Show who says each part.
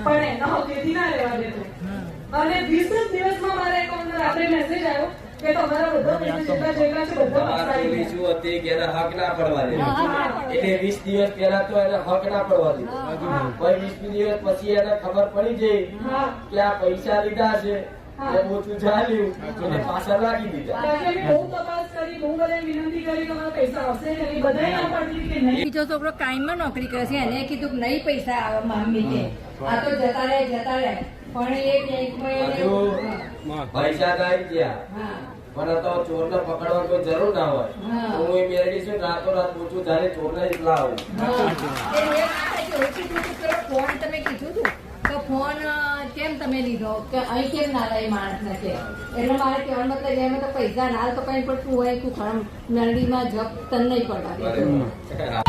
Speaker 1: પણ એના હકેથી ના રહેવા દેતો. અને 20 જ દિવસમાં મારા એકાઉન્ટમાં રાત્રે મેસેજ આવ્યો કે તમારા બધા પૈસા જેટલા છે બધા પાછા
Speaker 2: લીધું હતી કે એના હક ના પડવા દે. એટલે 20 દિવસ પહેલા તો એને હક ના પડવા દે. પછી 20 દિવસ પછી એને ખબર પડી જઈ કે આ પૈસા લીધા છે એ ઓછું ચાલ્યું એટલે પાછા રાખી દીધા.
Speaker 1: બહુ તપાસ કરી, બહુ બધાને વિનંતી કરી કે મારા પૈસા આવશે કે નહીં, બધાએ ના પાડી કે નહીં.
Speaker 3: બીજો છોકરો કાયમમાં નોકરી કરે છે, એને કીધું કે નહીં પૈસા આવે મમ્મી કે આ તો જતા રહે પણ એ બેંકમાં
Speaker 2: પૈસા થાય ગયા પણ તો ચોર ને પકડવા કોઈ જરૂર ના હોય. હું એ મેળવી છું રાતો રાત પૂછું જયારે ચોર ને જ લાવું.
Speaker 3: ફોન તમે કીધું તું તો ફોન કેમ તમે લીધો કે અહીં કેમ ના લે માણસ ને કે એટલે મારે કહેવાનો મતલબ એમાં તો પૈસા ના તો કઈ પણ તું હોય તું ખરા મેરડીમાં જપ તને નહીં પડવા.